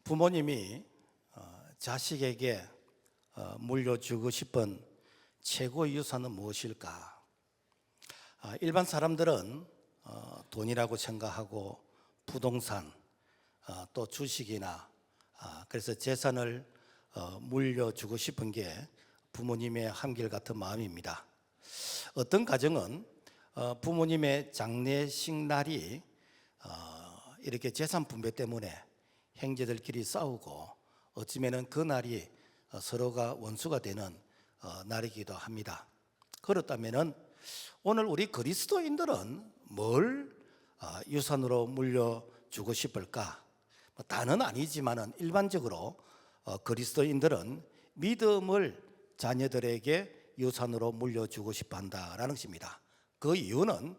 부모님이 자식에게 물려주고 싶은 최고의 유산은 무엇일까? 일반 사람들은 돈이라고 생각하고 부동산, 또 주식이나 그래서 재산을 물려주고 싶은 게 부모님의 한결같은 마음입니다. 어떤 가정은 부모님의 장례식 날이 이렇게 재산 분배 때문에 형제들끼리 싸우고 어쩌면 그 날이 서로가 원수가 되는 날이기도 합니다. 그렇다면 오늘 우리 그리스도인들은 뭘 유산으로 물려주고 싶을까? 다는 아니지만 일반적으로 그리스도인들은 믿음을 자녀들에게 유산으로 물려주고 싶어 한다라는 것입니다. 그 이유는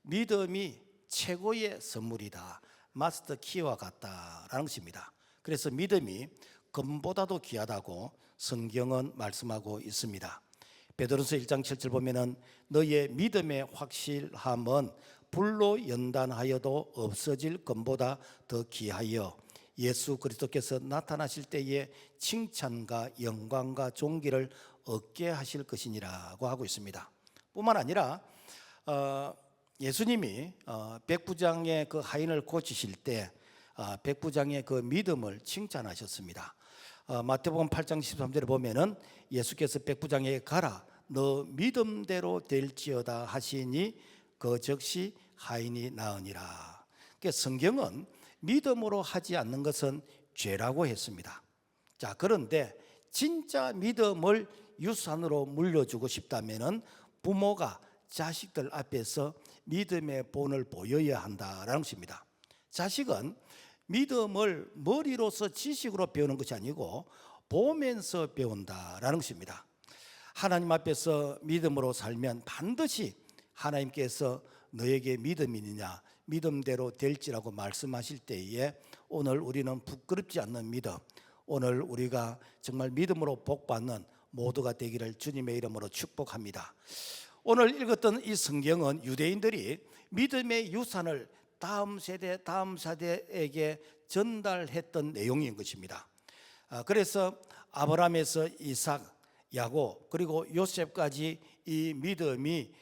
믿음이 최고의 선물이다, 마스터 키와 같다라는 것입니다. 그래서 믿음이 금보다도 귀하다고 성경은 말씀하고 있습니다. 베드로서 1장 7절 보면은 너의 믿음의 확실함은 불로 연단하여도 없어질 금보다 더 귀하여 예수 그리스도께서 나타나실 때에 칭찬과 영광과 존귀를 얻게 하실 것이니라고 하고 있습니다. 뿐만 아니라 예수님이 백부장의 그 하인을 고치실 때 백부장의 그 믿음을 칭찬하셨습니다. 마태복음 8장 13절에 보면은 예수께서 백부장에게 가라 너 믿음대로 될지어다 하시니 그 즉시 하인이 나으니라. 그러니까 성경은 믿음으로 하지 않는 것은 죄라고 했습니다. 자, 그런데 진짜 믿음을 유산으로 물려주고 싶다면은 부모가 자식들 앞에서 믿음의 본을 보여야 한다라는 것입니다. 자식은 믿음을 머리로서 지식으로 배우는 것이 아니고 보면서 배운다라는 것입니다. 하나님 앞에서 믿음으로 살면 반드시 하나님께서 너에게 믿음이 있느냐 믿음대로 될지라고 말씀하실 때에 오늘 우리는 부끄럽지 않는 믿음, 오늘 우리가 정말 믿음으로 복받는 모두가 되기를 주님의 이름으로 축복합니다. 오늘 읽었던 이 성경은 유대인들이 믿음의 유산을 다음 세대에게 전달했던 내용인 것입니다. 그래서 아브라함에서 이삭, 야곱 그리고 요셉까지 이 믿음이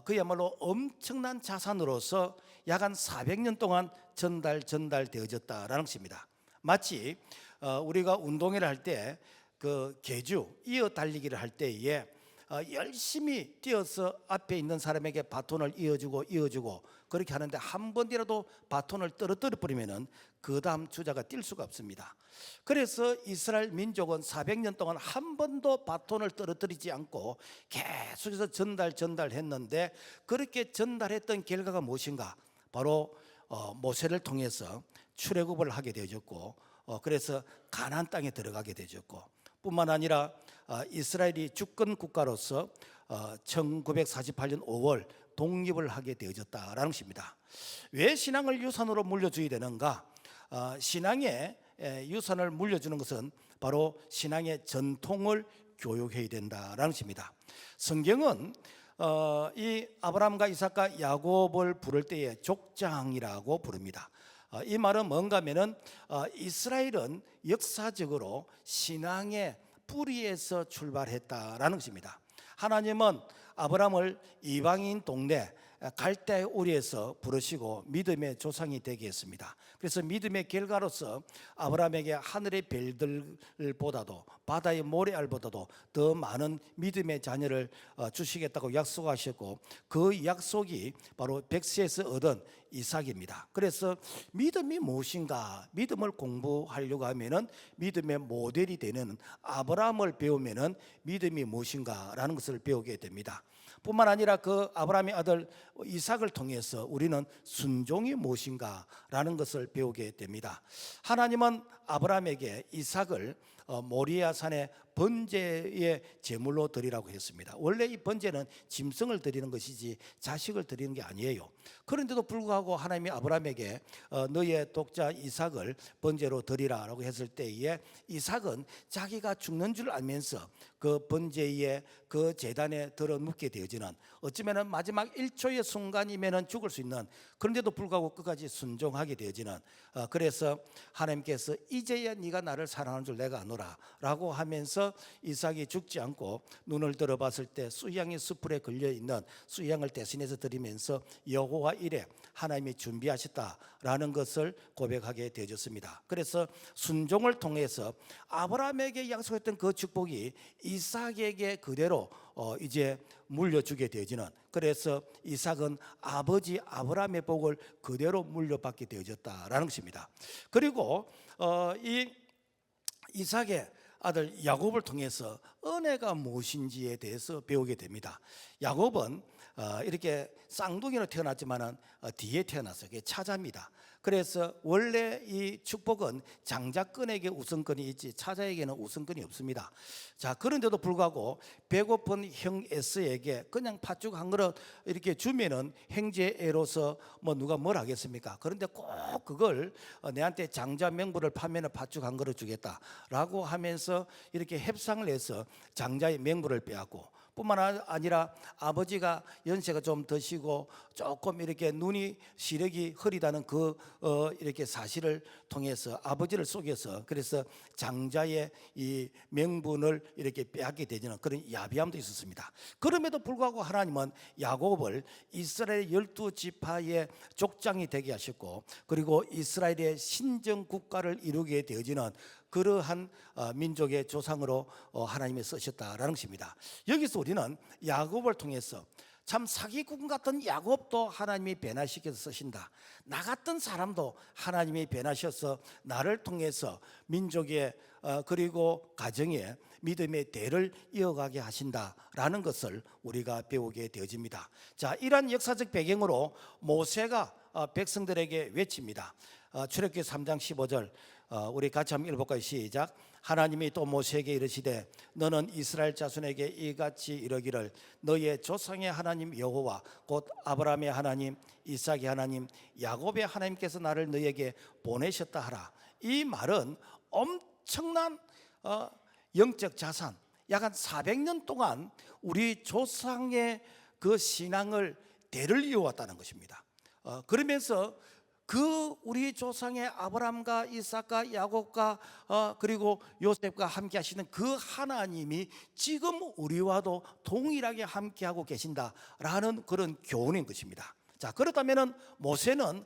그야말로 엄청난 자산으로서 약 한 400년 동안 전달되어졌다라는 것입니다. 마치 우리가 운동회를 할 때 그 계주 이어 달리기를 할 때에 열심히 뛰어서 앞에 있는 사람에게 바톤을 이어주고 그렇게 하는데 한 번이라도 바톤을 떨어뜨려 버리면은 그 다음 주자가 뛸 수가 없습니다. 그래서 이스라엘 민족은 400년 동안 한 번도 바톤을 떨어뜨리지 않고 계속해서 전달했는데 그렇게 전달했던 결과가 무엇인가? 바로 모세를 통해서 출애굽을 하게 되어졌고 그래서 가나안 땅에 들어가게 되어졌고 뿐만 아니라 이스라엘이 주권 국가로서 1948년 5월 독립을 하게 되어졌다라는 것입니다. 왜 신앙을 유산으로 물려줘야 되는가? 신앙의 유산을 물려주는 것은 바로 신앙의 전통을 교육해야 된다라는 것입니다. 성경은 이 아브라함과 이삭과 야곱을 부를 때에 족장이라고 부릅니다. 이 말은 뭔가 하면은 이스라엘은 역사적으로 신앙의 뿌리에서 출발했다라는 것입니다. 하나님은 아브라함을 이방인 동네 갈대 우리에서 부르시고 믿음의 조상이 되게 했습니다. 그래서 믿음의 결과로서 아브라함에게 하늘의 별들보다도 바다의 모래알보다도 더 많은 믿음의 자녀를 주시겠다고 약속하셨고 그 약속이 바로 백세에서 얻은 이삭입니다. 그래서 믿음이 무엇인가? 믿음을 공부하려고 하면은 믿음의 모델이 되는 아브라함을 배우면은 믿음이 무엇인가라는 것을 배우게 됩니다. 뿐만 아니라 그 아브라함의 아들 이삭을 통해서 우리는 순종이 무엇인가라는 것을 배우게 됩니다. 하나님은 아브라함에게 이삭을 모리아 산에 번제의 제물로 드리라고 했습니다. 원래 이 번제는 짐승을 드리는 것이지 자식을 드리는 게 아니에요. 그런데도 불구하고 하나님이 아브라함에게 너의 독자 이삭을 번제로 드리라라고 했을 때에 이삭은 자기가 죽는 줄 알면서 그 번제의 그 제단에 들어눕게 되어지는, 어쩌면 마지막 1초의 순간이면 죽을 수 있는, 그런데도 불구하고 끝까지 순종하게 되어지는, 그래서 하나님께서 이제야 네가 나를 사랑하는 줄 내가 아노라 라고 하면서 이삭이 죽지 않고 눈을 들어봤을 때 수양의 숯불에 걸려있는 수양을 대신해서 드리면서 여호와 이레, 하나님이 준비하셨다라는 것을 고백하게 되어졌습니다. 그래서 순종을 통해서 아브라함에게 약속했던 그 축복이 이삭에게 그대로 이제 물려주게 되어지는, 그래서 이삭은 아버지 아브라함의 복을 그대로 물려받게 되어졌다라는 것입니다. 그리고 이 이삭의 아들 야곱을 통해서 은혜가 무엇인지에 대해서 배우게 됩니다. 야곱은 이렇게 쌍둥이로 태어났지만은 뒤에 태어났어요. 그게 차자입니다. 그래서 원래 이 축복은 장자권에게 우선권이 있지 차자에게는 우선권이 없습니다. 자, 그런데도 불구하고 배고픈 형 에서에게 그냥 팥죽 한 그릇 이렇게 주면은 형제애로서 뭐 누가 뭘 하겠습니까? 그런데 꼭 그걸 내한테 장자 명부를 파면은 팥죽 한 그릇 주겠다라고 하면서 이렇게 협상을 해서 장자의 명부를 빼앗고, 뿐만 아니라 아버지가 연세가 좀 드시고 조금 이렇게 눈이 시력이 흐리다는 그 이렇게 사실을 통해서 아버지를 속여서, 그래서 장자의 이 명분을 이렇게 빼앗게 되는 그런 야비함도 있었습니다. 그럼에도 불구하고 하나님은 야곱을 이스라엘 12지파의 족장이 되게 하셨고, 그리고 이스라엘의 신정 국가를 이루게 되어지는 그러한 민족의 조상으로 하나님이 쓰셨다라는 것입니다. 여기서 우리는 야곱을 통해서 참 사기꾼 같은 야곱도 하나님이 변화시켜서 쓰신다, 나 같은 사람도 하나님이 변화셔서 나를 통해서 민족의 그리고 가정의 믿음의 대를 이어가게 하신다라는 것을 우리가 배우게 되어집니다. 자, 이러한 역사적 배경으로 모세가 백성들에게 외칩니다. 출애굽기 3장 15절 우리 같이 한번 읽어볼까요? 시작. 하나님이 또 모세에게 이르시되 너는 이스라엘 자손에게 이같이 이르기를 너의 조상의 하나님 여호와 곧 아브라함의 하나님 이삭의 하나님 야곱의 하나님께서 나를 너에게 보내셨다 하라. 이 말은 엄청난 영적 자산, 약 한 400년 동안 우리 조상의 그 신앙을 대를 이어왔다는 것입니다. 그러면서 그 우리 조상의 아브라함과 이삭과 야곱과 그리고 요셉과 함께 하시는 그 하나님이 지금 우리와도 동일하게 함께하고 계신다라는 그런 교훈인 것입니다. 자, 그렇다면 모세는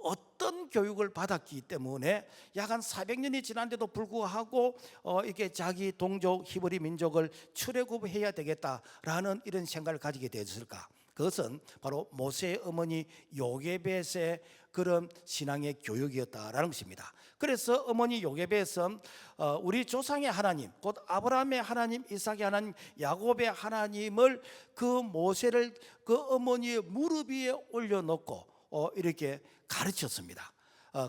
어떤 교육을 받았기 때문에 약 한 400년이 지난데도 불구하고 이렇게 자기 동족 히브리 민족을 출애굽해야 되겠다라는 이런 생각을 가지게 되었을까? 그것은 바로 모세의 어머니 요게벳의 그런 신앙의 교육이었다라는 것입니다. 그래서 어머니 요게벳은 우리 조상의 하나님, 곧 아브라함의 하나님, 이삭의 하나님, 야곱의 하나님을 그 모세를 그 어머니의 무릎 위에 올려놓고 이렇게 가르쳤습니다.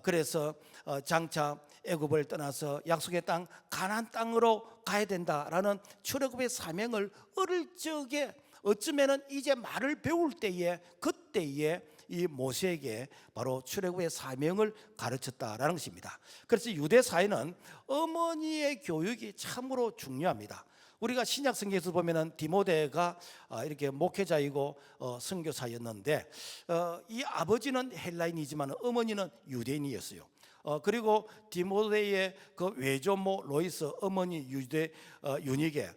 그래서 장차 애굽을 떠나서 약속의 땅 가나안 땅으로 가야 된다라는 출애굽의 사명을 어릴 적에, 어쩌면은 이제 말을 배울 때에 그때에 이 모세에게 바로 출애굽의 사명을 가르쳤다라는 것입니다. 그래서 유대 사회는 어머니의 교육이 참으로 중요합니다. 우리가 신약 성경에서 보면은 디모데가 이렇게 목회자이고 선교사였는데 이 아버지는 헬라인이지만 어머니는 유대인이었어요. 그리고 디모데의 그 외조모 로이스 어머니 유대 유니게,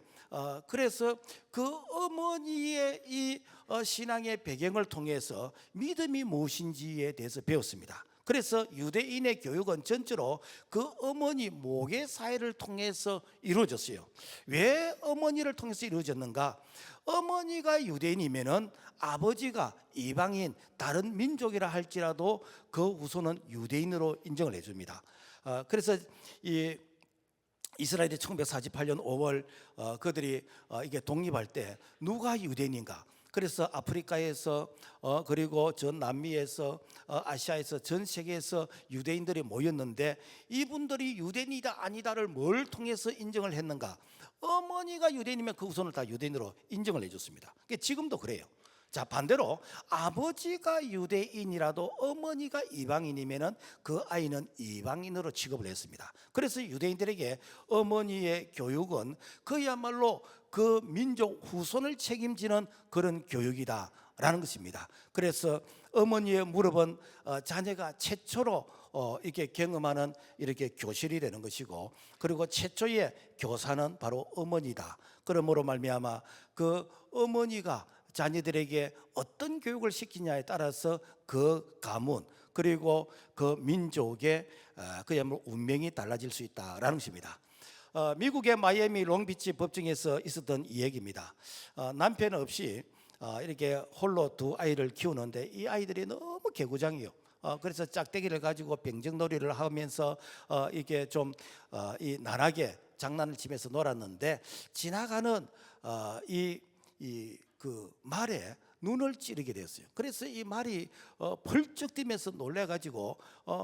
그래서 그 어머니의 이 신앙의 배경을 통해서 믿음이 무엇인지에 대해서 배웠습니다. 그래서 유대인의 교육은 전체로 그 어머니 모계 사회를 통해서 이루어졌어요. 왜 어머니를 통해서 이루어졌는가? 어머니가 유대인이면은 아버지가 이방인 다른 민족이라 할지라도 그 후손은 유대인으로 인정을 해줍니다. 그래서 이 이스라엘이 1948년 5월 그들이 이게 독립할 때 누가 유대인인가? 그래서 아프리카에서 그리고 전 남미에서 아시아에서 전 세계에서 유대인들이 모였는데 이분들이 유대인이다 아니다를 뭘 통해서 인정을 했는가? 어머니가 유대인이면 그 후손을 다 유대인으로 인정을 해줬습니다. 지금도 그래요. 자, 반대로 아버지가 유대인이라도 어머니가 이방인이면은 그 아이는 이방인으로 취급을 했습니다. 그래서 유대인들에게 어머니의 교육은 그야말로 그 민족 후손을 책임지는 그런 교육이다라는 것입니다. 그래서 어머니의 무릎은 자녀가 최초로 이렇게 경험하는 이렇게 교실이 되는 것이고, 그리고 최초의 교사는 바로 어머니다. 그러므로 말미암아 그 어머니가 자녀들에게 어떤 교육을 시키냐에 따라서 그 가문 그리고 그 민족의 그야말로 운명이 달라질 수 있다라는 것입니다. 미국의 마이애미 롱비치 법정에서 있었던 이야기입니다. 남편 없이 이렇게 홀로 두 아이를 키우는데 이 아이들이 너무 개구장이요. 그래서 짝대기를 가지고 병정놀이를 하면서 이게 좀 이 나락에 장난을 치면서 놀았는데 지나가는 그 말에 눈을 찌르게 됐어요. 그래서 이 말이 펄쩍 뛰면서 놀래가지고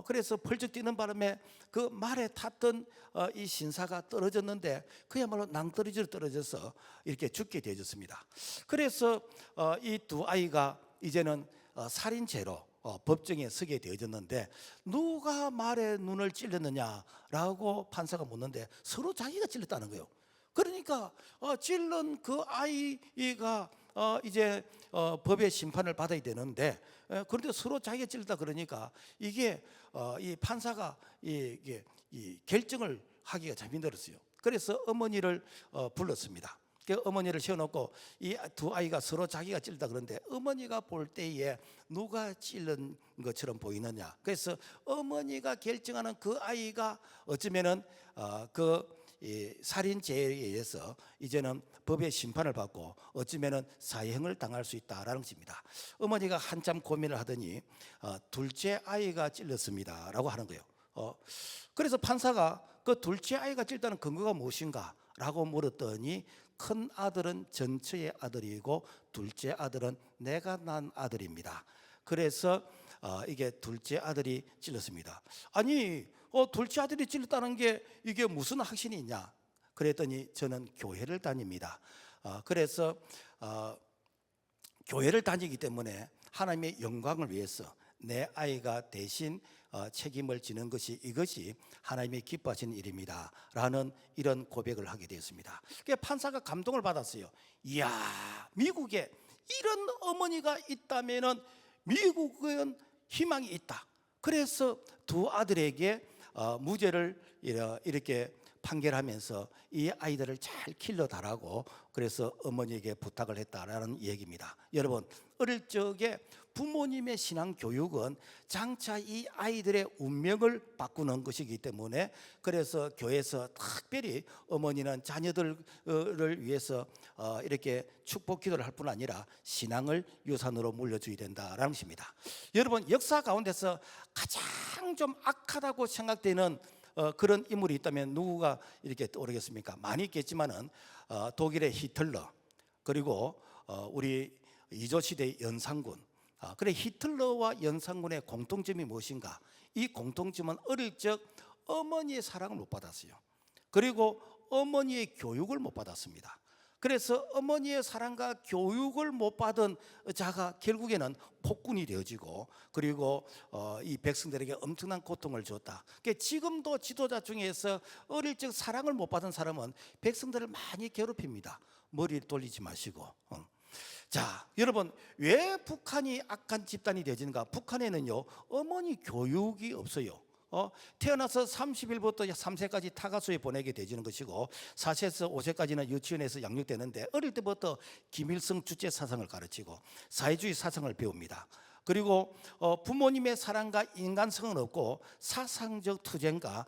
그래서 펄쩍 뛰는 바람에 그 말에 탔던 이 신사가 떨어졌는데 그야말로 낭떠러지로 떨어져서 이렇게 죽게 되어졌습니다. 그래서 이 두 아이가 이제는 살인죄로 법정에 서게 되어졌는데 누가 말에 눈을 찔렀느냐라고 판사가 묻는데 서로 자기가 찔렀다는 거예요. 그러니까 찔른 그 아이가 이제 법의 심판을 받아야 되는데 그런데 서로 자기가 찔렀다 그러니까 이게 이 판사가 이게 결정을 하기가 참 힘들었어요. 그래서 어머니를 불렀습니다. 그 어머니를 세워놓고 이 두 아이가 서로 자기가 찔렀다 그런데 어머니가 볼 때에 누가 찔른 것처럼 보이느냐. 그래서 어머니가 결정하는 그 아이가 어쩌면은 이 살인죄에 의해서 이제는 법의 심판을 받고 어쩌면은 사형을 당할 수 있다라는 것입니다. 어머니가 한참 고민을 하더니 둘째 아이가 찔렸습니다라고 하는 거예요. 그래서 판사가 그 둘째 아이가 찔렸다는 근거가 무엇인가라고 물었더니 큰 아들은 전처의 아들이고 둘째 아들은 내가 낳은 아들입니다. 그래서 이게 둘째 아들이 찔렸습니다. 아니 둘째 아들이 찔렸다는 게 이게 무슨 확신이 있냐? 그랬더니 저는 교회를 다닙니다. 그래서 교회를 다니기 때문에 하나님의 영광을 위해서 내 아이가 대신 책임을 지는 것이 이것이 하나님이 기뻐하시는 일입니다 라는 이런 고백을 하게 되었습니다. 그러니까 판사가 감동을 받았어요. 이야, 미국에 이런 어머니가 있다면 미국은 희망이 있다. 그래서 두 아들에게 무죄를 이렇게 판결하면서 이 아이들을 잘 길러달라고 그래서 어머니에게 부탁을 했다라는 얘기입니다. 여러분, 어릴 적에 부모님의 신앙 교육은 장차 이 아이들의 운명을 바꾸는 것이기 때문에 그래서 교회에서 특별히 어머니는 자녀들을 위해서 이렇게 축복 기도를 할 뿐 아니라 신앙을 유산으로 물려줘야 된다라는 것입니다. 여러분, 역사 가운데서 가장 좀 악하다고 생각되는 그런 인물이 있다면 누구가 이렇게 떠오르겠습니까? 많이 있겠지만은 독일의 히틀러, 그리고 우리 이조 시대의 연산군. 그래, 히틀러와 연산군의 공통점이 무엇인가? 이 공통점은 어릴 적 어머니의 사랑을 못 받았어요. 그리고 어머니의 교육을 못 받았습니다. 그래서 어머니의 사랑과 교육을 못 받은 자가 결국에는 폭군이 되어지고 그리고 이 백성들에게 엄청난 고통을 줬다. 그러니까 지금도 지도자 중에서 어릴 적 사랑을 못 받은 사람은 백성들을 많이 괴롭힙니다. 머리를 돌리지 마시고. 자, 여러분, 왜 북한이 악한 집단이 되어지는가? 북한에는요 어머니 교육이 없어요. 태어나서 30일부터 3세까지 타가소에 보내게 되지는 것이고 4세에서 5세까지는 유치원에서 양육되는데 어릴 때부터 김일성 주체 사상을 가르치고 사회주의 사상을 배웁니다. 그리고 부모님의 사랑과 인간성은 없고 사상적 투쟁과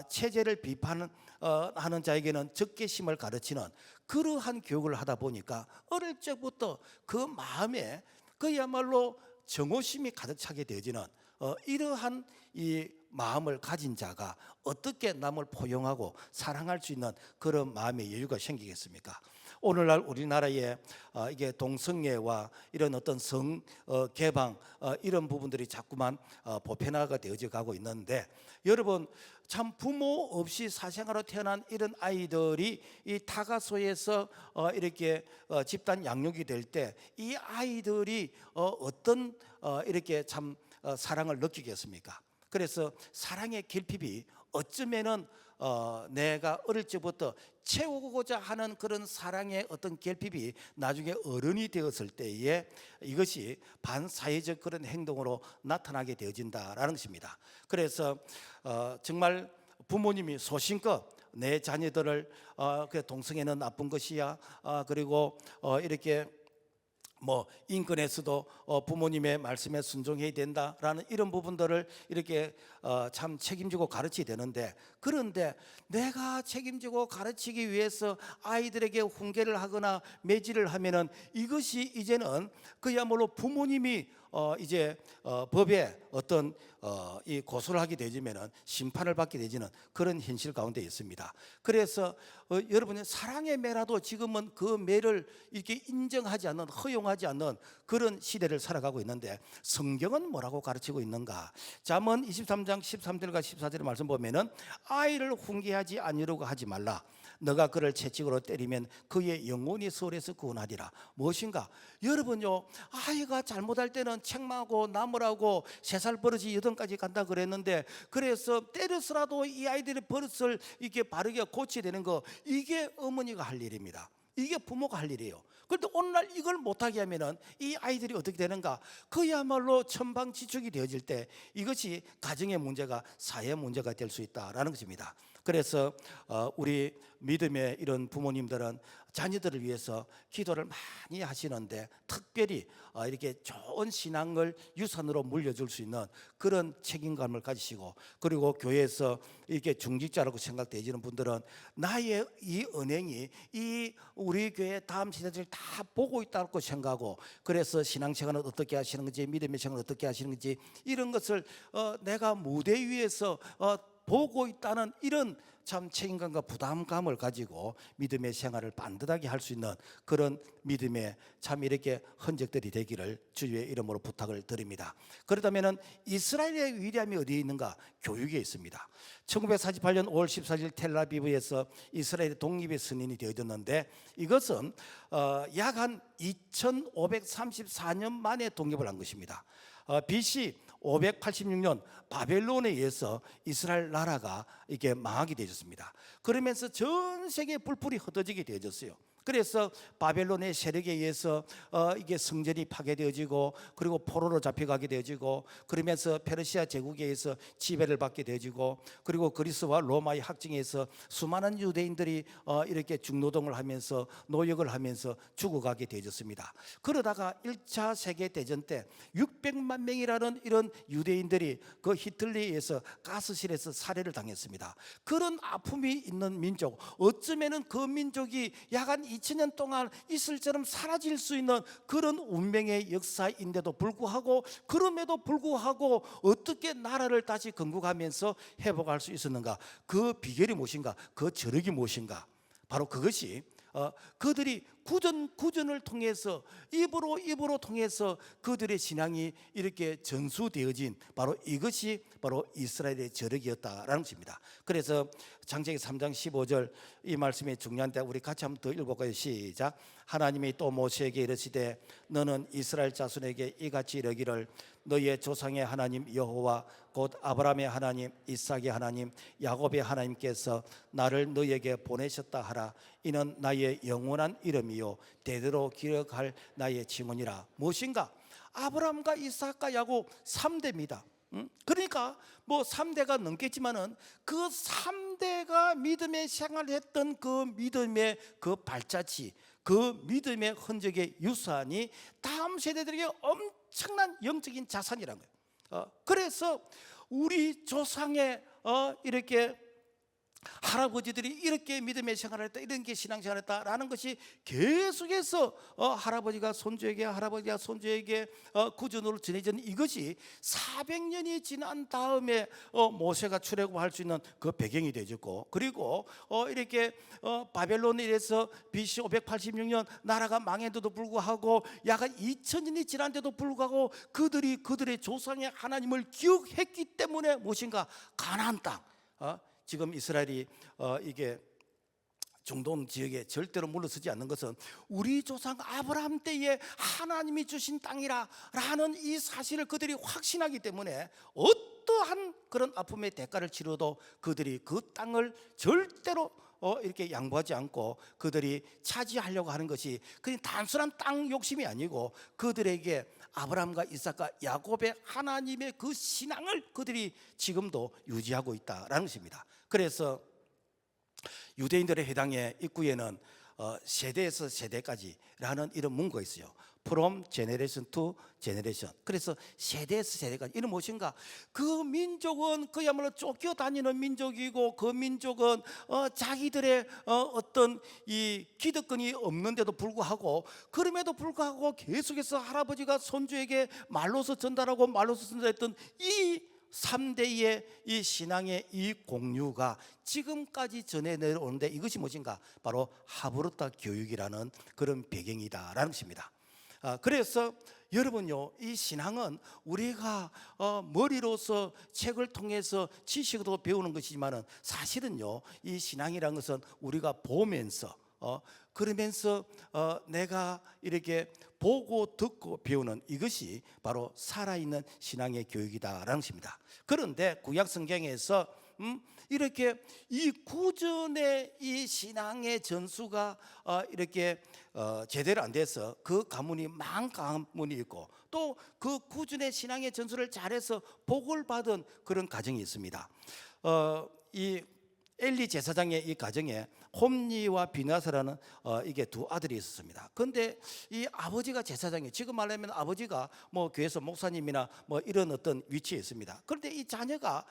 체제를 비판하는 자에게는 적개심을 가르치는 그러한 교육을 하다 보니까 어릴 적부터 그 마음에 그야말로 정오심이 가득 차게 되어지는 이러한 이 마음을 가진 자가 어떻게 남을 포용하고 사랑할 수 있는 그런 마음의 여유가 생기겠습니까? 오늘날 우리나라에 이게 동성애와 이런 어떤 성 개방 이런 부분들이 자꾸만 보편화가 되어져 가고 있는데, 여러분 참 부모 없이 사생아로 태어난 이런 아이들이 이 타가소에서 이렇게 집단 양육이 될 때 이 아이들이 어떤 이렇게 참 사랑을 느끼겠습니까? 그래서 사랑의 결핍이 어쩌면은 내가 어릴 적부터 채우고자 하는 그런 사랑의 어떤 결핍이 나중에 어른이 되었을 때에 이것이 반사회적 그런 행동으로 나타나게 되어진다라는 것입니다. 그래서 정말 부모님이 소신껏 내 자녀들을 그 동성애는 나쁜 것이야, 그리고 이렇게 뭐 인권에서도 부모님의 말씀에 순종해야 된다라는 이런 부분들을 이렇게 참 책임지고 가르쳐야 되는데, 그런데 내가 책임지고 가르치기 위해서 아이들에게 훈계를 하거나 매질을 하면은 이것이 이제는 그야말로 부모님이 이제 법에 어떤 이 고소를 하게 되지면은 심판을 받게 되지는 그런 현실 가운데 있습니다. 그래서 여러분의 사랑의 매라도 지금은 그 매를 이렇게 인정하지 않는, 허용하지 않는 그런 시대를 살아가고 있는데, 성경은 뭐라고 가르치고 있는가? 잠언 23장 13절과 14절의 말씀 보면은 아이를 훈계하지 아니려고 하지 말라. 너가 그를 채찍으로 때리면 그의 영혼이 서울에서 구원하리라. 무엇인가? 여러분요, 아이가 잘못할 때는 책망하고 나무라고 3살 버릇이 8까지 간다 그랬는데, 그래서 때려서라도 이 아이들의 버릇을 이렇게 바르게 고쳐야 되는 거, 이게 어머니가 할 일입니다. 이게 부모가 할 일이에요. 그런데 오늘날 이걸 못하게 하면은 이 아이들이 어떻게 되는가? 그야말로 천방지축이 되어질 때 이것이 가정의 문제가 사회 문제가 될 수 있다라는 것입니다. 그래서 우리 믿음의 이런 부모님들은 자녀들을 위해서 기도를 많이 하시는데, 특별히 이렇게 좋은 신앙을 유산으로 물려줄 수 있는 그런 책임감을 가지시고, 그리고 교회에서 이렇게 중직자라고 생각되시는 분들은 나의 이 은행이 이 우리 교회 다음 세대들을 다 보고 있다고 생각하고, 그래서 신앙생활은 어떻게 하시는 건지, 믿음의 생활은 어떻게 하시는 건지, 이런 것을 내가 무대 위에서 보고 있다는 이런 참 책임감과 부담감을 가지고 믿음의 생활을 반듯하게 할 수 있는 그런 믿음의 참 이렇게 흔적들이 되기를 주의 이름으로 부탁을 드립니다. 그렇다면 이스라엘의 위대함이 어디에 있는가? 교육에 있습니다. 1948년 5월 14일 텔라비브에서 이스라엘의 독립의 선언이 되어졌는데, 이것은 약 한 2534년 만에 독립을 한 것입니다. BC 586년 바벨론에 의해서 이스라엘 나라가 이렇게 망하게 되었습니다. 그러면서 전 세계 불풀이 흩어지게 되어졌어요. 그래서 바벨론의 세력에 의해서 이게 성전이 파괴되어지고, 그리고 포로로 잡혀가게 되어지고, 그러면서 페르시아 제국에 의해서 지배를 받게 되어지고, 그리고 그리스와 로마의 학정에 의해서 수많은 유대인들이 이렇게 중노동을 하면서 노역을 하면서 죽어가게 되어졌습니다. 그러다가 1차 세계대전 때 600만 명이라는 이런 유대인들이 그 히틀러에 의해서 가스실에서 살해를 당했습니다. 그런 아픔이 있는 민족, 어쩌면은 그 민족이 약간 2000년 동안 이슬처럼 사라질 수 있는 그런 운명의 역사인데도 불구하고, 그럼에도 불구하고 어떻게 나라를 다시 건국하면서 회복할 수 있었는가? 그 비결이 무엇인가? 그 저력이 무엇인가? 바로 그것이 그들이 구전을 통해서 입으로 통해서 그들의 신앙이 이렇게 전수되어진 바로 이것이 바로 이스라엘의 저력이었다라는 것입니다. 그래서 창세기 3장 15절 이 말씀이 중요한데, 우리 같이 한번 더 읽어볼까요? 시작. 하나님이 또 모세에게 이르시되 너는 이스라엘 자손에게 이같이 이르기를 너희의 조상의 하나님 여호와 곧 아브라함의 하나님, 이삭의 하나님, 야곱의 하나님께서 나를 너희에게 보내셨다 하라. 이는 나의 영원한 이름이요 대대로 기억할 나의 증언이라. 무엇인가? 아브라함과 이삭과 야곱 3대입니다. 그러니까 뭐 3대가 넘겠지만은 그 3대가 믿음의 생활을 했던 그 믿음의 그 발자취, 그 믿음의 흔적의 유산이 다음 세대들에게 엄청난 영적인 자산이라는 거예요. 그래서 우리 조상의 이렇게 할아버지들이 이렇게 믿음의 생활을 했다, 이런 게 신앙생활을 했다라는 것이 계속해서 할아버지가 손주에게, 할아버지가 손주에게 구전으로 전해진 이것이 400년이 지난 다음에 모세가 출애굽할 수 있는 그 배경이 되어졌고, 그리고 이렇게 바벨론에 의해서 BC 586년 나라가 망했는데도 불구하고 약 2000년이 지난데도 불구하고 그들의 조상의 하나님을 기억했기 때문에 무엇인가 가나안 땅, 지금 이스라엘이 이게 중동 지역에 절대로 물러서지 않는 것은 우리 조상 아브라함 때에 하나님이 주신 땅이라 라는 이 사실을 그들이 확신하기 때문에 어떠한 그런 아픔의 대가를 치러도 그들이 그 땅을 절대로 이렇게 양보하지 않고 그들이 차지하려고 하는 것이 그냥 단순한 땅 욕심이 아니고 그들에게 아브라함과 이삭과 야곱의 하나님의 그 신앙을 그들이 지금도 유지하고 있다라는 것입니다. 그래서 유대인들의 회당의 입구에는 세대에서 세대까지라는 이런 문구가 있어요. From generation to generation. 그래서 세대에서 세대까지. 이는 무엇인가? 그 민족은 그야말로 쫓겨다니는 민족이고, 그 민족은 자기들의 어떤 이 기득권이 없는데도 불구하고, 그럼에도 불구하고 계속해서 할아버지가 손주에게 말로서 전달하고 말로서 전달했던 이 3대의 이 신앙의 이 공유가 지금까지 전해 내려오는데, 이것이 무엇인가? 바로 하브르타 교육이라는 그런 배경이다라는 것입니다. 그래서 여러분요, 이 신앙은 우리가 머리로서 책을 통해서 지식으로 배우는 것이지만은 사실은요, 이 신앙이라는 것은 우리가 보면서 그러면서 내가 이렇게 보고 듣고 배우는 이것이 바로 살아있는 신앙의 교육이다라는 것입니다. 그런데 구약 성경에서 이렇게 이 구전의 이 신앙의 전수가 이렇게 제대로 안 돼서 그 가문이 망 가문이 있고, 또 그 구전의 신앙의 전수를 잘해서 복을 받은 그런 가정이 있습니다. 이 엘리 제사장의 이 가정에 홈니와 비나스라는 이게 두 아들이 있었습니다. 그런데 이 아버지가 제사장이에요. 지금 말하면 아버지가 뭐 교회에서 목사님이나 뭐 이런 어떤 위치에 있습니다. 그런데 이 자녀가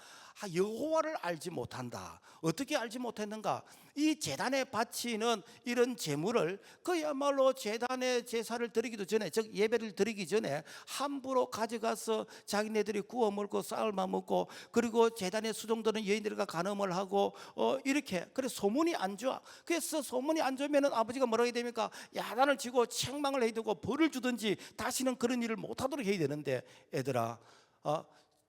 여호와를 알지 못한다. 어떻게 알지 못했는가? 이 제단에 바치는 이런 제물을 그야말로 제단에 제사를 드리기도 전에, 즉 예배를 드리기 전에 함부로 가져가서 자기네들이 구워 먹고 쌀만 먹고, 그리고 제단에 수종드는 여인들과 간음을 하고 이렇게. 그래서 소문이 안 좋아. 그래서 소문이 안 좋으면 아버지가 뭐라고 해야 됩니까? 야단을 치고 책망을 해야 되고 벌을 주든지 다시는 그런 일을 못하도록 해야 되는데, 애들아,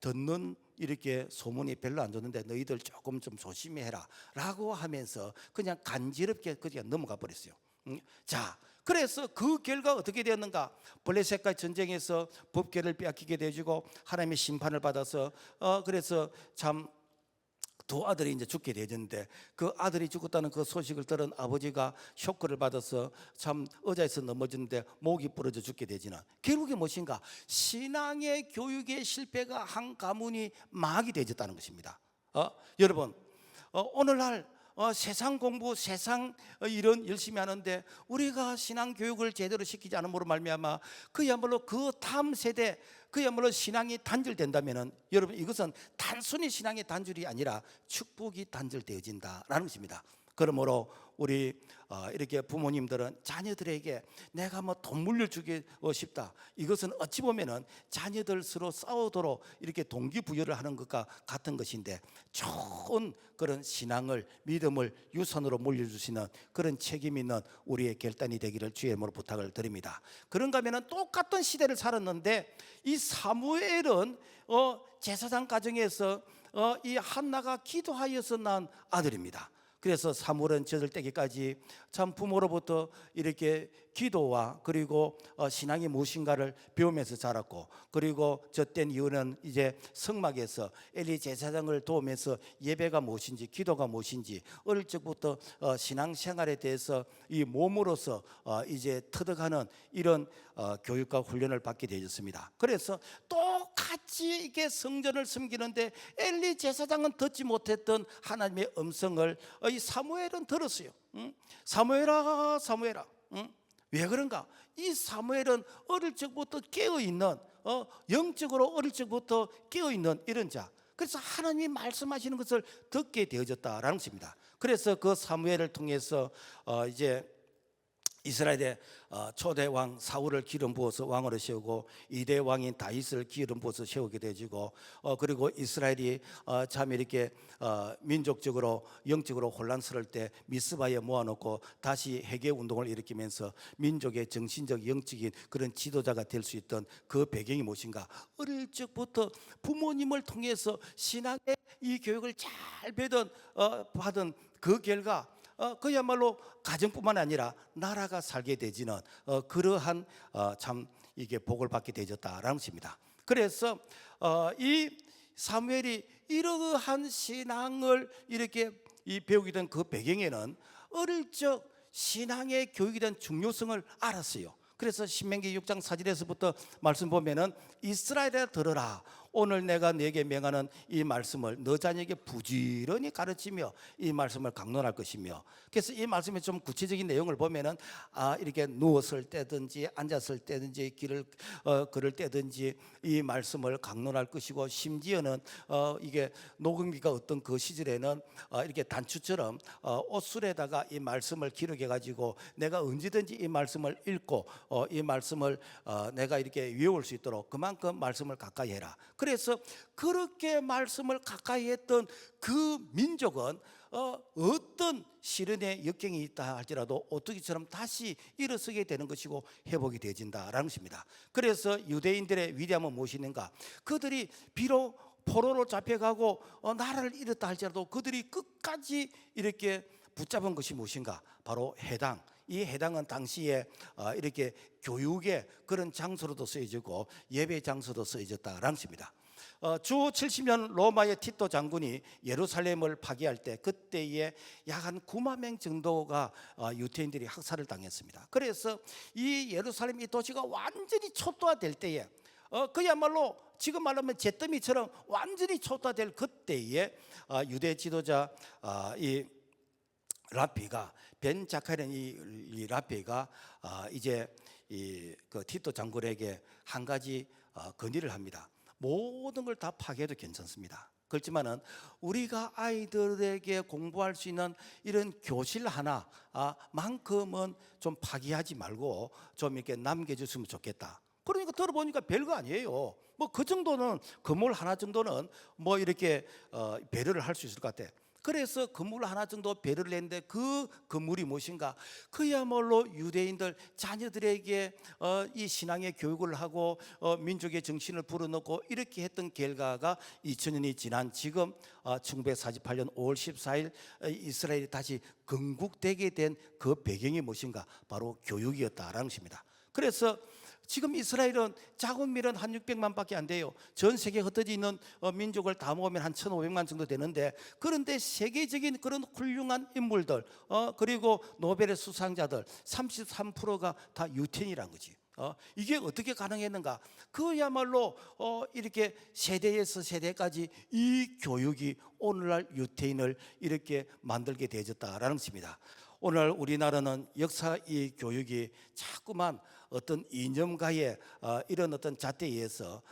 듣는 이렇게 소문이 별로 안 좋는데 너희들 조금 좀 조심해라 라고 하면서 그냥 간지럽게 그냥 넘어가 버렸어요. 자, 그래서 그 결과 어떻게 되었는가? 블레셋과 전쟁에서 법궤를 빼앗기게 되어지고 하나님의 심판을 받아서 그래서 참 두 아들이 이제 죽게 되었는데, 그 아들이 죽었다는 그 소식을 들은 아버지가 쇼크를 받아서 참 의자에서 넘어졌는데 목이 부러져 죽게 되지는, 결국에 무엇인가? 신앙의 교육의 실패가 한 가문이 망하게 되어졌다는 것입니다. 여러분, 오늘날 세상 공부, 세상 일은 열심히 하는데 우리가 신앙 교육을 제대로 시키지 않음으로 말미암아 그야말로 그 다음 세대 그야말로 신앙이 단절된다면은, 여러분, 이것은 단순히 신앙의 단절이 아니라 축복이 단절되어진다라는 것입니다. 그러므로 우리 이렇게 부모님들은 자녀들에게 내가 뭐 돈 물려주고 싶다, 이것은 어찌 보면은 자녀들 서로 싸우도록 이렇게 동기부여를 하는 것과 같은 것인데, 좋은 그런 신앙을, 믿음을 유산으로 물려주시는 그런 책임 있는 우리의 결단이 되기를 주의 이름으로 부탁을 드립니다. 그런가 하면은 똑같은 시대를 살았는데 이 사무엘은 제사장 가정에서 이 한나가 기도하여서 낳은 아들입니다. 그래서 사무엘은 젖을 때기까지 참 부모로부터 이렇게 기도와 그리고 신앙이 무엇인가를 배우면서 자랐고, 그리고 젖된 이후는 이제 성막에서 엘리 제사장을 도우면서 예배가 무엇인지, 기도가 무엇인지 어릴 적부터 신앙생활에 대해서 이 몸으로서 이제 터득하는 이런 교육과 훈련을 받게 되었습니다. 그래서 똑같이 이게 성전을 섬기는데 엘리 제사장은 듣지 못했던 하나님의 음성을 이 사무엘은 들었어요. 사무엘아, 사무엘아. 왜 그런가? 이 사무엘은 어릴 적부터 깨어있는 영적으로 어릴 적부터 깨어있는 이런 자. 그래서 하나님이 말씀하시는 것을 듣게 되어졌다라는 것입니다. 그래서 그 사무엘을 통해서 이제 이스라엘의 초대 왕 사울을 기름 부어서 왕으로 세우고 2대 왕인 다윗을 기름 부어서 세우게 되지고 그리고 이스라엘이 참 이렇게 민족적으로 영적으로 혼란스러울 때 미스바에 모아놓고 다시 회개 운동을 일으키면서 민족의 정신적 영적인 그런 지도자가 될 수 있던 그 배경이 무엇인가? 어릴 적부터 부모님을 통해서 신앙의 이 교육을 잘 받은 그 결과 그야말로 가정뿐만 아니라 나라가 살게 되지는 그러한 참 이게 복을 받게 되었다라는 것입니다. 그래서 이 사무엘이 이러한 신앙을 이렇게 배우게 된 그 배경에는 어릴 적 신앙의 교육에 대한 중요성을 알았어요. 그래서 신명기 6장 4절에서부터 말씀 보면은 이스라엘에 들으라, 오늘 내가 네게 명하는 이 말씀을 너 자녀에게 부지런히 가르치며 이 말씀을 강론할 것이며, 그래서 이 말씀의 좀 구체적인 내용을 보면은 이렇게 누웠을 때든지 앉았을 때든지 길을 걸을 때든지 이 말씀을 강론할 것이고, 심지어는 이게 녹음기가 어떤 그 시절에는 이렇게 단추처럼 옷술에다가 이 말씀을 기록해 가지고 내가 언제든지 이 말씀을 읽고 이 말씀을 내가 이렇게 외울 수 있도록 그만큼 말씀을 가까이 해라. 그래서 그렇게 말씀을 가까이 했던 그 민족은 어떤 시련의 역경이 있다 할지라도 오뚜기처럼 다시 일어서게 되는 것이고 회복이 되어진다라는 것입니다. 그래서 유대인들의 위대함은 무엇이는가? 그들이 비록 포로로 잡혀가고 나라를 잃었다 할지라도 그들이 끝까지 이렇게 붙잡은 것이 무엇인가? 바로 회당. 이 회당은 당시에 이렇게 교육의 그런 장소로도 쓰여지고 예배 장소도 쓰여졌다라는 것입니다. 주 70년 로마의 티토 장군이 예루살렘을 파괴할 때 그때에 약 한 9만 명 정도가 유태인들이 학살을 당했습니다. 그래서 이 예루살렘 이 도시가 완전히 초토화될 때에 그야말로 지금 말하면 잿더미처럼 완전히 초토화될 그때에 유대 지도자 이 라피가 벤 자카리는 이 라피가 이제 그 티토 장군에게 한 가지 건의를 합니다. 모든 걸 다 파괴해도 괜찮습니다. 그렇지만은 우리가 아이들에게 공부할 수 있는 이런 교실 하나만큼은 좀 파괴하지 말고 좀 이렇게 남겨줬으면 좋겠다. 그러니까 들어보니까 별거 아니에요. 뭐 그 정도는 건물 하나 정도는 뭐 이렇게 배려를 할 수 있을 것 같아. 그래서 건물 하나 정도 배려를 했는데 그 건물이 무엇인가? 그야말로 유대인들 자녀들에게 이 신앙의 교육을 하고 민족의 정신을 불어넣고 이렇게 했던 결과가 2000년이 지난 지금 1948년 5월 14일 이스라엘이 다시 건국되게 된 그 배경이 무엇인가? 바로 교육이었다라는 것입니다. 그래서 지금 이스라엘은 작은 밀은 한 600만밖에 안 돼요. 전 세계에 흩어져 있는 민족을 다 모으면 한 1,500만 정도 되는데, 그런데 세계적인 그런 훌륭한 인물들 그리고 노벨의 수상자들 33%가 다 유태인이란 거지. 이게 어떻게 가능했는가? 그야말로 이렇게 세대에서 세대까지 이 교육이 오늘날 유태인을 이렇게 만들게 되어졌다라는 것입니다. 오늘 우리나라는 역사 이 교육이 자꾸만 어떤 이념가의 이런 어떤 잣대에 의해서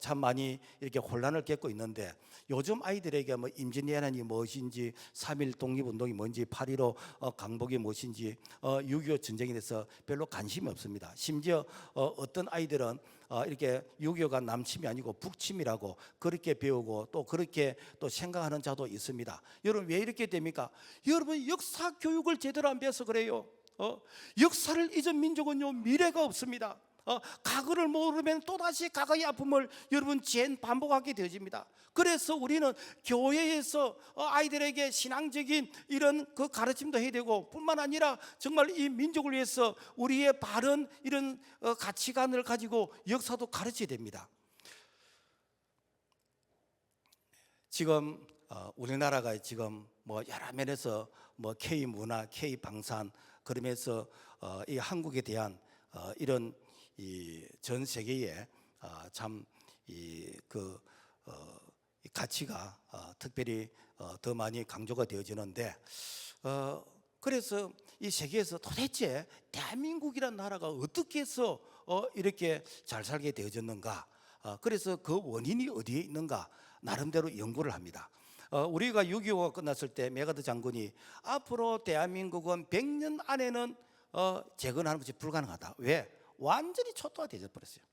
참 많이 이렇게 혼란을 겪고 있는데, 요즘 아이들에게 뭐 임진왜란이 무엇인지 3.1 독립운동이 뭔지 8.15 강복이 무엇인지 6.25 전쟁에 대해서 별로 관심이 없습니다. 심지어 어떤 아이들은 이렇게 6.25가 남침이 아니고 북침이라고 그렇게 배우고 또 그렇게 또 생각하는 자도 있습니다. 여러분 왜 이렇게 됩니까? 여러분 역사 교육을 제대로 안 배워서 그래요. 역사를 잊은 민족은요 미래가 없습니다. 과거를 모르면 또다시 과거의 아픔을 여러분 반복하게 되어집니다. 그래서 우리는 교회에서 아이들에게 신앙적인 이런 그 가르침도 해야 되고, 뿐만 아니라 정말 이 민족을 위해서 우리의 바른 이런 가치관을 가지고 역사도 가르쳐야 됩니다. 지금 우리나라가 지금 뭐 여러 면에서 뭐 K 문화, K 방산 그러면서 이 한국에 대한 이런 이 전 세계에 참 이 그 가치가 특별히 더 많이 강조가 되어지는데, 그래서 이 세계에서 도대체 대한민국이라는 나라가 어떻게 해서 이렇게 잘 살게 되어졌는가? 그래서 그 원인이 어디에 있는가? 나름대로 연구를 합니다. 우리가 6.25가 끝났을 때 메가드 장군이 앞으로 대한민국은 100년 안에는 재건하는 것이 불가능하다. 왜? 완전히 초토화되어 버렸어요.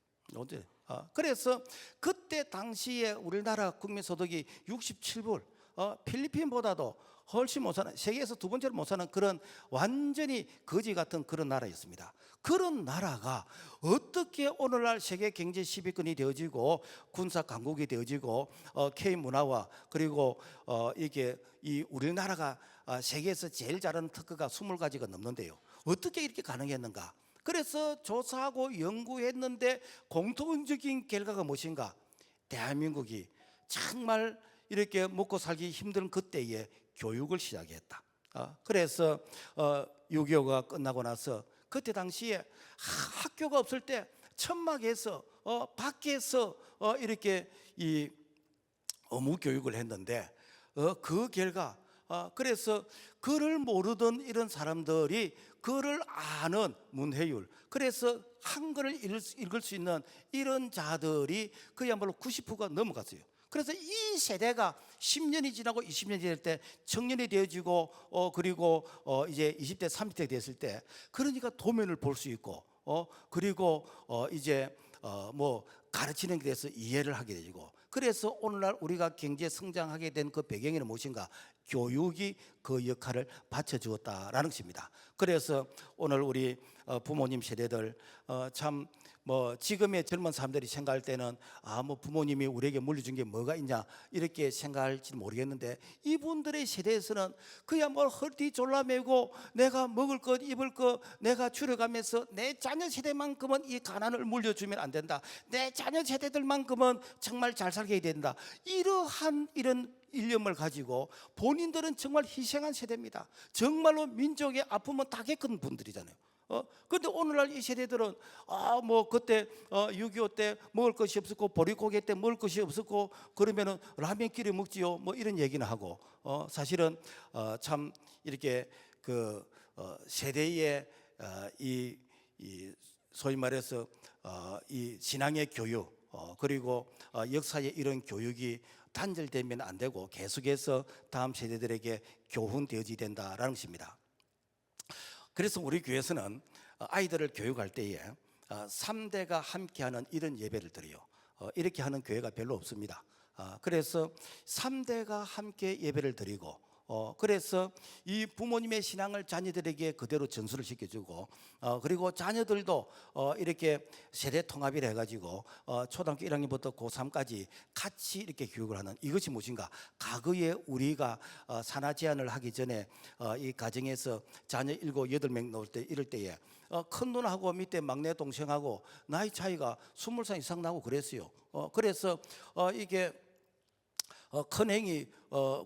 그래서 그때 당시에 우리나라 국민소득이 67불, 필리핀보다도 훨씬 못 사는, 세계에서 두 번째로 못 사는 그런 완전히 거지 같은 그런 나라였습니다. 그런 나라가 어떻게 오늘날 세계 경제 10위권이 되어지고 군사 강국이 되어지고 K 문화와 그리고 이게 이 우리나라가 세계에서 제일 잘하는 특허가 20가지가 넘는데요. 어떻게 이렇게 가능했는가? 그래서 조사하고 연구했는데 공통적인 결과가 무엇인가? 대한민국이 정말 이렇게 먹고 살기 힘든 그때에 교육을 시작했다. 그래서 6.25가 끝나고 나서 그때 당시에 학교가 없을 때 천막에서 밖에서 이렇게 이 어무 교육을 했는데 그 결과 그래서 글을 모르던 이런 사람들이 글을 아는 문해율, 그래서 한글을 읽을 수 있는 이런 자들이 그야말로 90%가 넘어갔어요. 그래서 이 세대가 10년이 지나고 20년이 될 때 청년이 되어지고 그리고 이제 20대 30대 됐을 때 그러니까 도면을 볼 수 있고 그리고 이제 뭐 가르치는 데 대해서 이해를 하게 되고, 그래서 오늘날 우리가 경제 성장하게 된 그 배경에는 무엇인가? 교육이 그 역할을 받쳐주었다라는 것입니다. 그래서 오늘 우리 부모님 세대들 참 뭐 지금의 젊은 사람들이 생각할 때는 뭐 부모님이 우리에게 물려준 게 뭐가 있냐 이렇게 생각할지 모르겠는데, 이분들의 세대에서는 그냥 뭐 허리 졸라매고 내가 먹을 것 입을 것 내가 줄여가면서 내 자녀 세대만큼은 이 가난을 물려주면 안 된다, 내 자녀 세대들만큼은 정말 잘 살게 해야 된다, 이러한 이런 일념을 가지고 본인들은 정말 희생한 세대입니다. 정말로 민족의 아픔은 다 겪은 분들이잖아요. 그런데 오늘날 이 세대들은 뭐 그때 6.25 때 먹을 것이 없었고 보릿고개 때 먹을 것이 없었고 그러면은 라면 끓여 먹지요 뭐 이런 얘기는 하고, 사실은 참 이렇게 그 세대의 이 소위 말해서 이 신앙의 교육 그리고 역사의 이런 교육이 단절되면 안 되고 계속해서 다음 세대들에게 교훈되어져야 된다라는 것입니다. 그래서 우리 교회에서는 아이들을 교육할 때에 3대가 함께하는 이런 예배를 드려요. 이렇게 하는 교회가 별로 없습니다. 그래서 3대가 함께 예배를 드리고 그래서 이 부모님의 신앙을 자녀들에게 그대로 전수를 시켜주고 그리고 자녀들도 이렇게 세대 통합을 해가지고 초등학교 1학년부터 고3까지 같이 이렇게 교육을 하는, 이것이 무엇인가? 과거에 우리가 산하 제한을 하기 전에 이 가정에서 자녀 7, 8명 놓을 때 이럴 때에 큰 누나하고 밑에 막내 동생하고 나이 차이가 20살 이상 나고 그랬어요. 그래서 이게 큰행이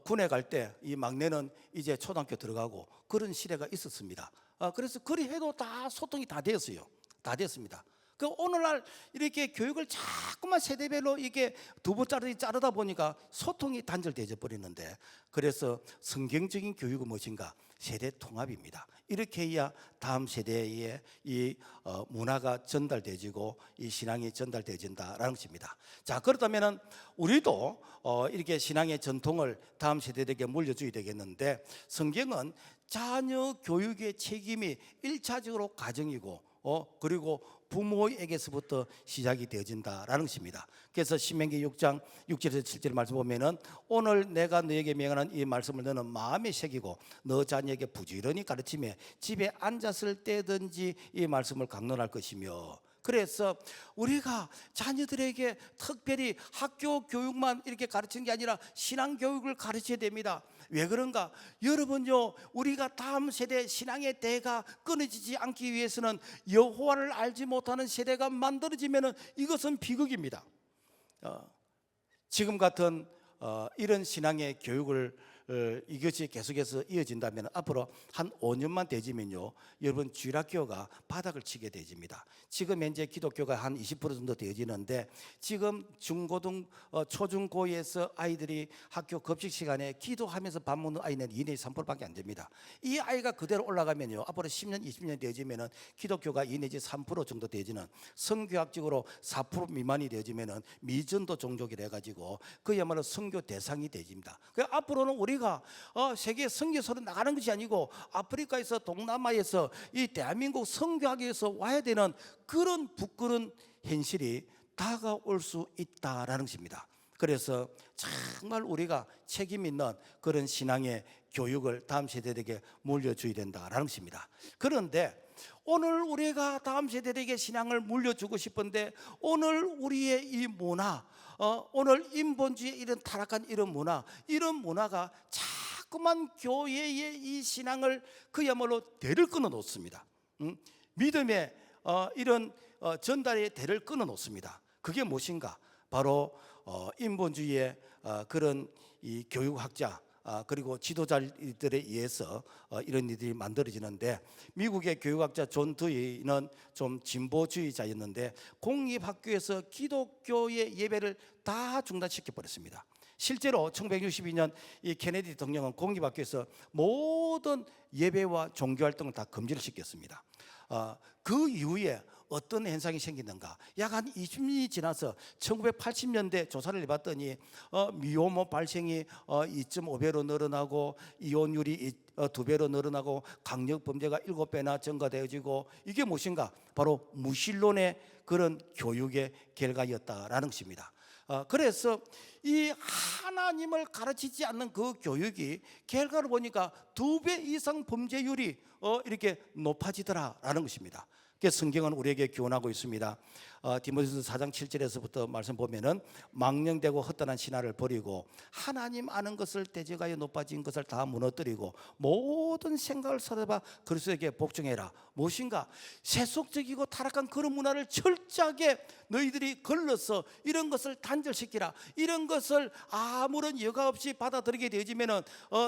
군에 갈 때 이 막내는 이제 초등학교 들어가고 그런 시대가 있었습니다. 그래서 그리 해도 다 소통이 다 되었어요. 다 됐습니다. 그 오늘날 이렇게 교육을 자꾸만 세대별로 이게 두부 자르다 보니까 소통이 단절되어 버리는데, 그래서 성경적인 교육은 무엇인가? 세대 통합입니다. 이렇게 해야 다음 세대에 이 문화가 전달되어지고 이 신앙이 전달되어진다라는 것입니다. 자, 그렇다면 우리도 이렇게 신앙의 전통을 다음 세대에게 물려줘야 되겠는데, 성경은 자녀 교육의 책임이 1차적으로 가정이고 그리고 부모에게서부터 시작이 되어진다라는 것입니다. 그래서 신명기 6장 6절에서 7절 말씀 보면은 오늘 내가 너에게 명하는 이 말씀을 너는 마음에 새기고 너 자녀에게 부지런히 가르치며 집에 앉았을 때든지 이 말씀을 강론할 것이며, 그래서 우리가 자녀들에게 특별히 학교 교육만 이렇게 가르치는 게 아니라 신앙 교육을 가르쳐야 됩니다. 왜 그런가? 여러분요, 우리가 다음 세대 신앙의 대가 끊어지지 않기 위해서는 여호와를 알지 못하는 세대가 만들어지면 이것은 비극입니다. 지금 같은 이런 신앙의 교육을 이것이 계속해서 이어진다면 앞으로 한 5년만 되지면요, 여러분 주일학교가 바닥을 치게 되집니다. 지금 현재 기독교가 한 20% 정도 되어지는데 지금 초중고에서 아이들이 학교 급식 시간에 기도하면서 밥 먹는 아이는 2 내지 3%밖에 안 됩니다. 이 아이가 그대로 올라가면요, 앞으로 10년, 20년 되어지면은 기독교가 2 내지 3% 정도 되어지는, 성교학적으로 4% 미만이 되어지면은 미전도 종족이 돼가지고 그야말로 선교 대상이 되집니다. 그러니까 앞으로는 우리가 세계 선교사로 나가는 것이 아니고 아프리카에서 동남아에서 이 대한민국 선교하기 위해서 와야 되는 그런 부끄러운 현실이 다가올 수 있다라는 것입니다. 그래서 정말 우리가 책임 있는 그런 신앙의 교육을 다음 세대에게 물려줘야 된다라는 것입니다. 그런데 오늘 우리가 다음 세대에게 신앙을 물려주고 싶은데 오늘 우리의 이 문화, 오늘 인본주의 이런 타락한 이런 문화가 자꾸만 교회의 이 신앙을 그야말로 대를 끊어 놓습니다. 믿음의 이런 전달의 대를 끊어 놓습니다. 그게 무엇인가? 바로 인본주의의 그런 이 교육학자 그리고 지도자들에 의해서 이런 일들이 만들어지는데, 미국의 교육학자 존 드위는 좀 진보주의자였는데 공립학교에서 기독교의 예배를 다 중단시켜 버렸습니다. 실제로 1962년 이 케네디 대통령은 공립학교에서 모든 예배와 종교활동을 다 금지를 시켰습니다. 그 이후에 어떤 현상이 생기는가? 약 한 20년이 지나서 1980년대 조사를 해봤더니 미혼모 발생이 2.5배로 늘어나고 이혼율이 2배로 늘어나고 강력 범죄가 7배나 증가되어지고, 이게 무엇인가? 바로 무신론의 그런 교육의 결과였다라는 것입니다. 그래서 이 하나님을 가르치지 않는 그 교육이 결과를 보니까 2배 이상 범죄율이 이렇게 높아지더라라는 것입니다. 그래서 성경은 우리에게 교훈하고 있습니다. 디모데후서 4장 7절에서부터 말씀 보면은 망령되고 헛되는 신화를 버리고 하나님 아는 것을 대적하여 높아진 것을 다 무너뜨리고 모든 생각을 살아봐 그리스도에게 복종해라. 무엇인가? 세속적이고 타락한 그런 문화를 철저하게 너희들이 걸러서 이런 것을 단절시키라. 이런 것을 아무런 여과 없이 받아들이게 되어지면은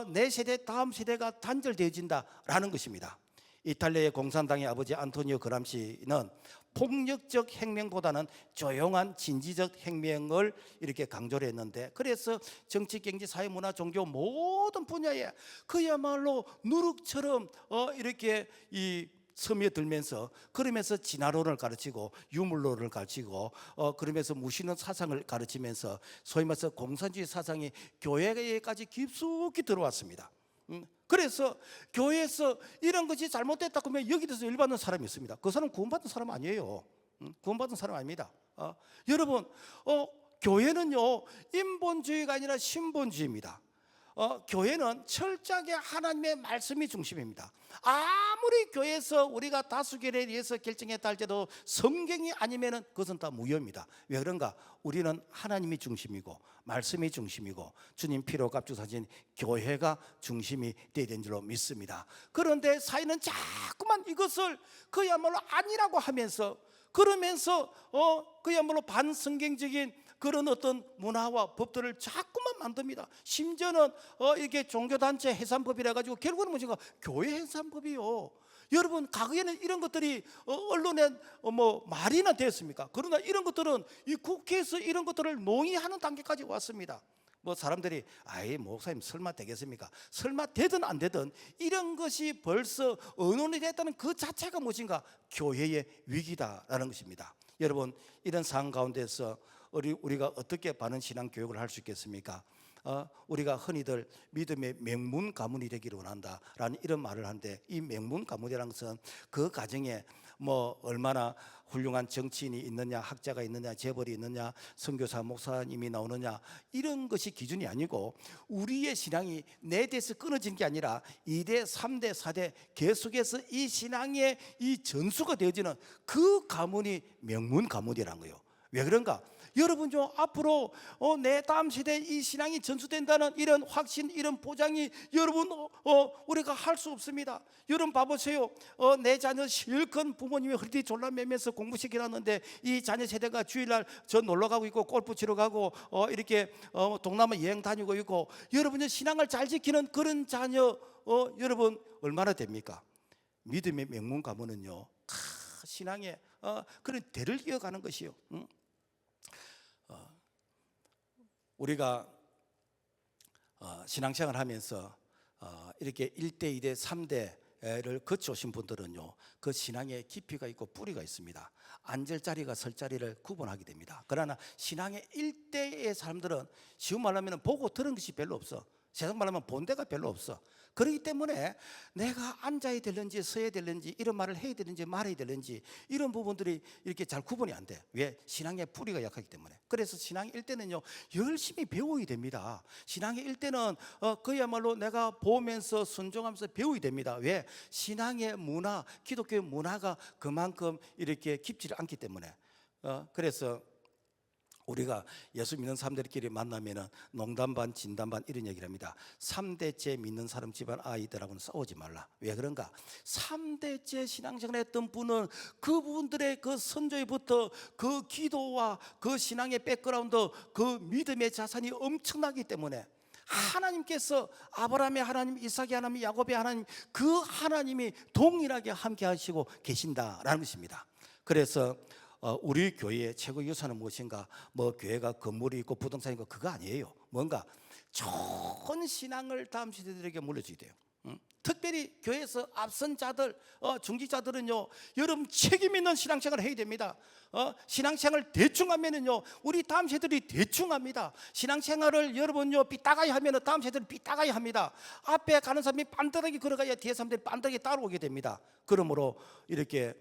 내 세대 다음 세대가 단절되어진다라는 것입니다. 이탈리아의 공산당의 아버지 안토니오 그람시는 폭력적 혁명보다는 조용한 진지적 혁명을 이렇게 강조를 했는데, 그래서 정치, 경제, 사회, 문화, 종교 모든 분야에 그야말로 누룩처럼 이렇게 스며들면서, 그러면서 진화론을 가르치고 유물론을 가르치고 그러면서 무신론 사상을 가르치면서 소위 말해서 공산주의 사상이 교회에까지 깊숙이 들어왔습니다. 그래서 교회에서 이런 것이 잘못됐다고 하면 여기 대해서 열받는 사람이 있습니다. 그 사람은 구원받은 사람 아니에요. 구원받은 사람 아닙니다. 여러분, 교회는요 인본주의가 아니라 신본주의입니다. 교회는 철저하게 하나님의 말씀이 중심입니다. 아무리 교회에서 우리가 다수결에 의해서 결정했다 할때도 성경이 아니면은 그것은 다 무효입니다. 왜 그런가? 우리는 하나님이 중심이고 말씀이 중심이고 주님 피로 값주사진 교회가 중심이 되어야 되는 줄로 믿습니다. 그런데 사회는 자꾸만 이것을 그야말로 아니라고 하면서, 그러면서 그야말로 반성경적인 그런 어떤 문화와 법들을 자꾸만 만듭니다. 심지어는 이렇게 종교단체 해산법이라 가지고 결국은 무엇인가? 교회 해산법이요. 여러분, 과거에는 이런 것들이 언론에 말이나 됐습니까? 그러나 이런 것들은 이 국회에서 이런 것들을 논의하는 단계까지 왔습니다. 사람들이 목사님 설마 되겠습니까? 설마 되든 안 되든 이런 것이 벌써 언론이 됐다는 그 자체가 무엇인가? 교회의 위기다라는 것입니다. 여러분, 이런 상황 가운데서 우리가 어떻게 바른 신앙 교육을 할 수 있겠습니까? 우리가 흔히들 믿음의 명문 가문이 되기를 원한다라는 이런 말을 하는데, 이 명문 가문이라는 것은 그 가정에 얼마나 훌륭한 정치인이 있느냐, 학자가 있느냐, 재벌이 있느냐, 선교사, 목사님이 나오느냐, 이런 것이 기준이 아니고, 우리의 신앙이 내 대에서 끊어진 게 아니라 2대, 3대, 4대 계속해서 이 신앙의 이 전수가 되어지는 그 가문이 명문 가문이라는 거예요. 왜 그런가? 여러분요, 앞으로 내 다음 세대에 이 신앙이 전수된다는 이런 확신, 이런 보장이 여러분 우리가 할 수 없습니다. 여러분 봐보세요. 내 자녀 실컷 부모님이 허리띠 졸라매면서 공부시키놨는데 이 자녀 세대가 주일날 저 놀러 가고 있고 골프 치러 가고 이렇게 동남아 여행 다니고 있고, 여러분의 신앙을 잘 지키는 그런 자녀 여러분 얼마나 됩니까? 믿음의 명문 가문은요, 신앙의 그런 대를 이어가는 것이요. 우리가 신앙생활 하면서 이렇게 1대, 2대, 3대를 거쳐오신 분들은요, 그 신앙에 깊이가 있고 뿌리가 있습니다. 앉을 자리가 설 자리를 구분하게 됩니다. 그러나 신앙의 1대의 사람들은 쉬운 말로 하면 보고 들은 것이 별로 없어. 세상 말로 하면 본 데가 별로 없어. 그렇기 때문에 내가 앉아야 되는지 서야 되는지, 이런 말을 해야 되는지 말해야 되는지, 이런 부분들이 이렇게 잘 구분이 안 돼. 왜? 신앙의 뿌리가 약하기 때문에. 그래서 신앙의 1대는요, 열심히 배워야 됩니다. 신앙의 1대는 그야말로 내가 보면서 순종하면서 배워야 됩니다. 왜? 신앙의 문화, 기독교의 문화가 그만큼 이렇게 깊지를 않기 때문에. 그래서 우리가 예수 믿는 사람들끼리 만나면은 농담 반 진담 반 이런 얘기를 합니다. 3대째 믿는 사람 집안 아이들하고는 싸우지 말라. 왜 그런가? 3대째 신앙생활 했던 분은 그분들의 그 선조에부터 그 기도와 그 신앙의 백그라운드, 그 믿음의 자산이 엄청나기 때문에 하나님께서 아브라함의 하나님, 이삭의 하나님, 야곱의 하나님, 그 하나님이 동일하게 함께 하시고 계신다라는 것입니다. 그래서 우리 교회의 최고 유산은 무엇인가? 뭐 교회가 건물이 있고 부동산이 있고 그거 아니에요. 뭔가 좋은 신앙을 다음 세대들에게 물려줘야 돼요. 특별히 교회에서 앞선 자들, 중직자들은요, 여러분 책임 있는 신앙생활을 해야 됩니다. 신앙생활을 대충 하면은요, 우리 다음 세대들이 대충 합니다. 신앙생활을 여러분요 삐딱하게 하면은 다음 세대들은 삐딱하게 합니다. 앞에 가는 사람이 반듯하게 걸어가야 뒤에 사람들이 반듯하게 따라오게 됩니다. 그러므로 이렇게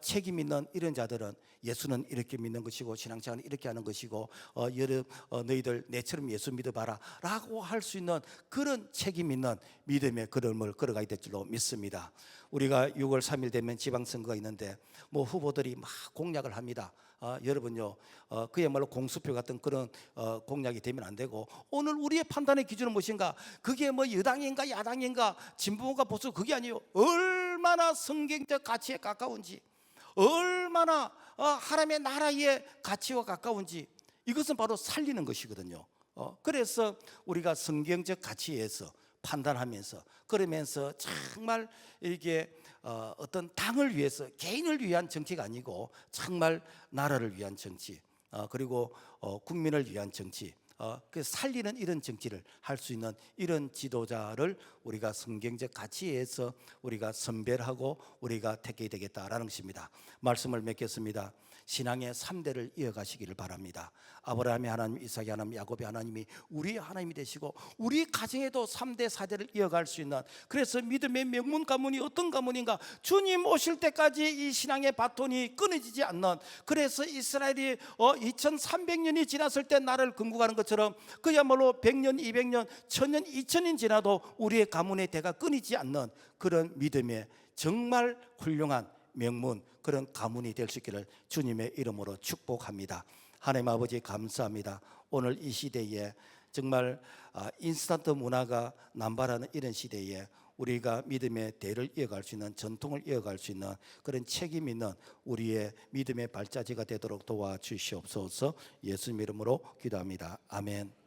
책임 있는 이런 자들은 예수는 이렇게 믿는 것이고 신앙생활은 이렇게 하는 것이고 너희들 내처럼 예수 믿어봐라 라고 할 수 있는 그런 책임 있는 믿음의 걸음을 걸어가야 될 줄로 믿습니다. 우리가 6월 3일 되면 지방선거가 있는데 뭐 후보들이 막 공약을 합니다. 여러분요, 그야말로 공수표 같은 그런 공약이 되면 안 되고, 오늘 우리의 판단의 기준은 무엇인가? 그게 뭐 여당인가 야당인가 진보가 보수, 그게 아니에요. 얼마나 성경적 가치에 가까운지, 얼마나 하나님의 나라의 가치와 가까운지, 이것은 바로 살리는 것이거든요. 그래서 우리가 성경적 가치에서 판단하면서, 그러면서 정말 이게 어떤 당을 위해서, 개인을 위한 정치가 아니고 정말 나라를 위한 정치, 그리고 국민을 위한 정치, 그 살리는 이런 정치를 할 수 있는 이런 지도자를 우리가 성경적 가치에서 우리가 선별하고 우리가 택해야 되겠다라는 것입니다. 말씀을 맺겠습니다. 신앙의 3대를 이어가시기를 바랍니다. 아브라함의 하나님, 이삭의 하나님, 야곱의 하나님이 우리의 하나님이 되시고 우리 가정에도 3대 4대를 이어갈 수 있는, 그래서 믿음의 명문 가문이 어떤 가문인가? 주님 오실 때까지 이 신앙의 바톤이 끊어지지 않는, 그래서 이스라엘이 2300년이 지났을 때 나라를 건국하는 것처럼 그야말로 100년, 200년, 1000년, 2000년 지나도 우리의 가문의 대가 끊이지 않는 그런 믿음의 정말 훌륭한 명문, 그런 가문이 될 수 있기를 주님의 이름으로 축복합니다. 하나님 아버지 감사합니다. 오늘 이 시대에 정말 인스턴트 문화가 남발하는 이런 시대에 우리가 믿음의 대를 이어갈 수 있는, 전통을 이어갈 수 있는 그런 책임 있는 우리의 믿음의 발자지가 되도록 도와주시옵소서. 예수님 이름으로 기도합니다. 아멘.